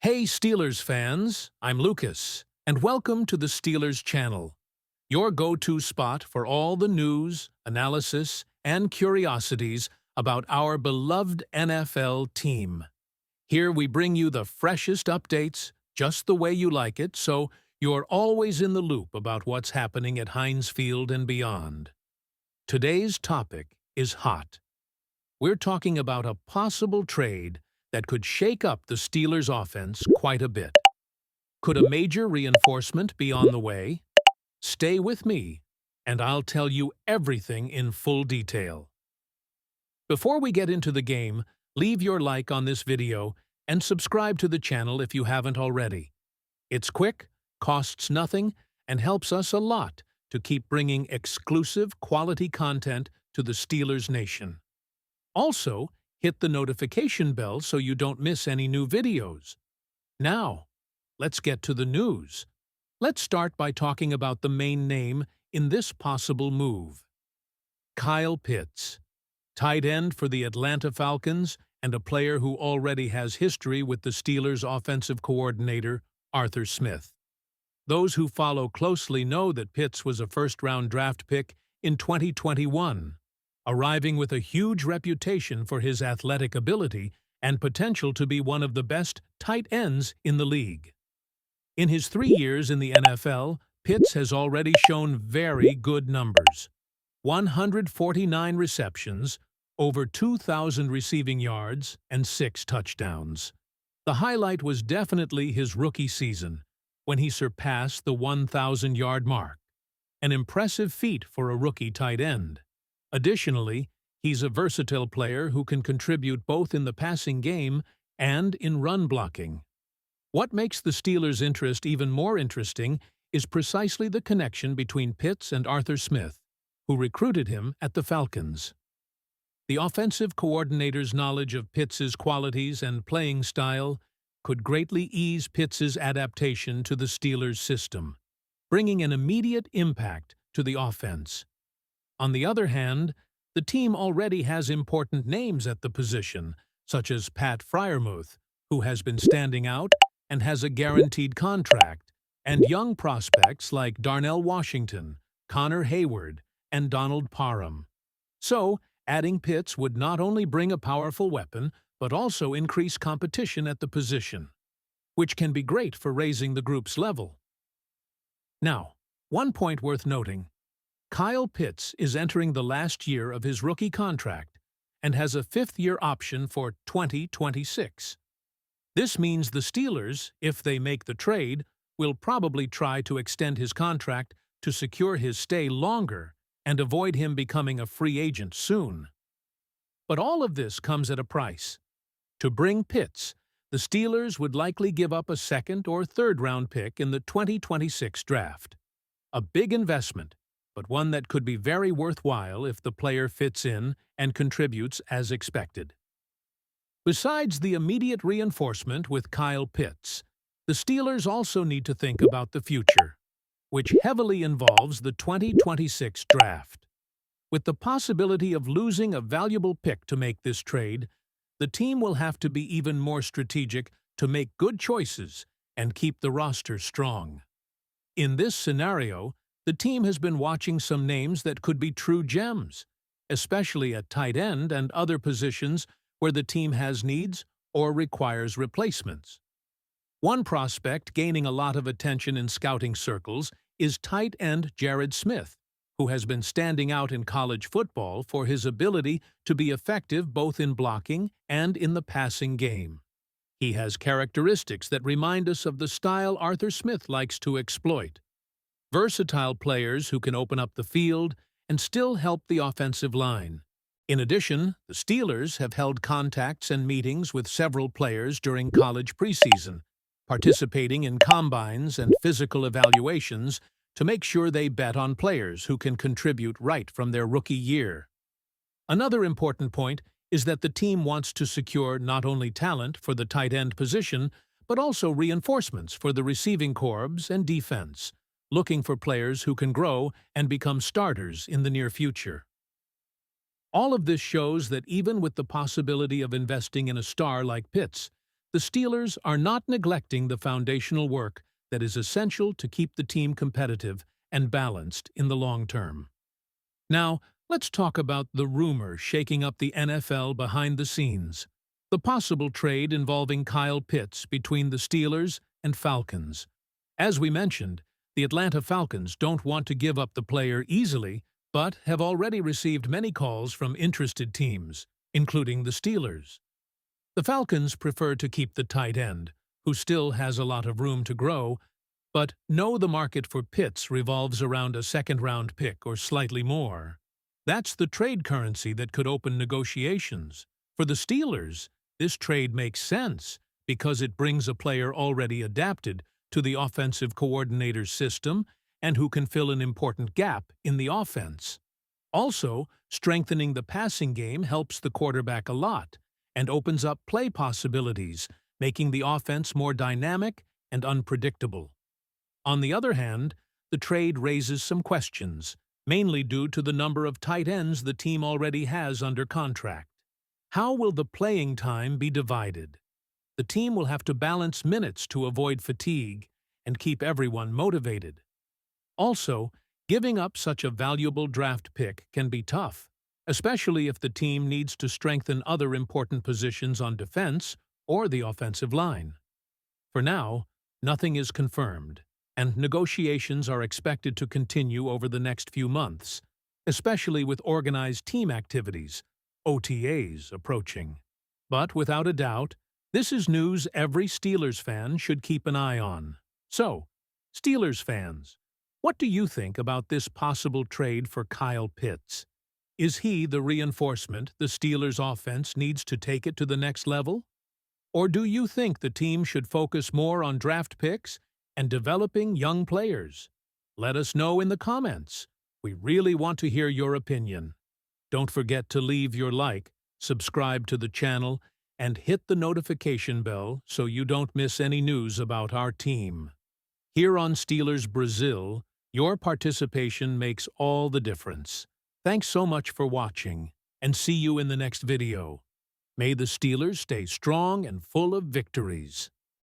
Hey Steelers fans, I'm Lucas, and welcome to the Steelers channel, your go-to spot for all the news, analysis, and curiosities about our beloved NFL team. Here we bring you the freshest updates, just the way you like it, so you're always in the loop about what's happening at Heinz Field and beyond. Today's topic is hot. We're talking about a possible trade that could shake up the Steelers' offense quite a bit. Could a major reinforcement be on the way? Stay with me, and I'll tell you everything in full detail. Before we get into the game, leave your like on this video and subscribe to the channel if you haven't already. It's quick, costs nothing, and helps us a lot to keep bringing exclusive quality content to the Steelers Nation. Also, hit the notification bell so you don't miss any new videos. Now, let's get to the news. Let's start by talking about the main name in this possible move. Kyle Pitts, tight end for the Atlanta Falcons and a player who already has history with the Steelers' offensive coordinator, Arthur Smith. Those who follow closely know that Pitts was a first-round draft pick in 2021. Arriving with a huge reputation for his athletic ability and potential to be one of the best tight ends in the league. In his 3 years in the NFL, Pitts has already shown very good numbers. 149 receptions, over 2,000 receiving yards, and 6 touchdowns. The highlight was definitely his rookie season, when he surpassed the 1,000-yard mark, an impressive feat for a rookie tight end. Additionally, he's a versatile player who can contribute both in the passing game and in run blocking. What makes the Steelers' interest even more interesting is precisely the connection between Pitts and Arthur Smith, who recruited him at the Falcons. The offensive coordinator's knowledge of Pitts's qualities and playing style could greatly ease Pitts's adaptation to the Steelers' system, bringing an immediate impact to the offense. On the other hand, the team already has important names at the position, such as Pat Freiermuth, who has been standing out and has a guaranteed contract, and young prospects like Darnell Washington, Connor Hayward, and Donald Parham. So, adding Pitts would not only bring a powerful weapon, but also increase competition at the position, which can be great for raising the group's level. Now, one point worth noting. Kyle Pitts is entering the last year of his rookie contract and has a fifth-year option for 2026. This means the Steelers, if they make the trade, will probably try to extend his contract to secure his stay longer and avoid him becoming a free agent soon. But all of this comes at a price. To bring Pitts, the Steelers would likely give up a second- or third-round pick in the 2026 draft. A big investment, but one that could be very worthwhile if the player fits in and contributes as expected. Besides the immediate reinforcement with Kyle Pitts, the Steelers also need to think about the future, which heavily involves the 2026 draft. With the possibility of losing a valuable pick to make this trade, the team will have to be even more strategic to make good choices and keep the roster strong. In this scenario, the team has been watching some names that could be true gems, especially at tight end and other positions where the team has needs or requires replacements. One prospect gaining a lot of attention in scouting circles is tight end Jared Smith, who has been standing out in college football for his ability to be effective both in blocking and in the passing game. He has characteristics that remind us of the style Arthur Smith likes to exploit. Versatile players who can open up the field and still help the offensive line. In addition, the Steelers have held contacts and meetings with several players during college preseason, participating in combines and physical evaluations to make sure they bet on players who can contribute right from their rookie year. Another important point is that the team wants to secure not only talent for the tight end position, but also reinforcements for the receiving corps and defense, looking for players who can grow and become starters in the near future. All of this shows that even with the possibility of investing in a star like Pitts, the Steelers are not neglecting the foundational work that is essential to keep the team competitive and balanced in the long term. Now, let's talk about the rumor shaking up the NFL behind the scenes. The possible trade involving Kyle Pitts between the Steelers and Falcons. As we mentioned, the Atlanta Falcons don't want to give up the player easily, but have already received many calls from interested teams, including the Steelers. The Falcons prefer to keep the tight end, who still has a lot of room to grow, but know the market for Pitts revolves around a second-round pick or slightly more. That's the trade currency that could open negotiations. For the Steelers, this trade makes sense because it brings a player already adapted to the offensive coordinator's system and who can fill an important gap in the offense. Also, strengthening the passing game helps the quarterback a lot and opens up play possibilities, making the offense more dynamic and unpredictable. On the other hand, the trade raises some questions, mainly due to the number of tight ends the team already has under contract. How will the playing time be divided? The team will have to balance minutes to avoid fatigue and keep everyone motivated. Also, giving up such a valuable draft pick can be tough, especially if the team needs to strengthen other important positions on defense or the offensive line. For now, nothing is confirmed, and negotiations are expected to continue over the next few months, especially with organized team activities, OTAs, approaching. But without a doubt, this is news every Steelers fan should keep an eye on. So, Steelers fans, what do you think about this possible trade for Kyle Pitts? Is he the reinforcement the Steelers' offense needs to take it to the next level? Or do you think the team should focus more on draft picks and developing young players? Let us know in the comments. We really want to hear your opinion. Don't forget to leave your like, subscribe to the channel, and hit the notification bell so you don't miss any news about our team. Here on Steelers Brazil, your participation makes all the difference. Thanks so much for watching, and see you in the next video. May the Steelers stay strong and full of victories.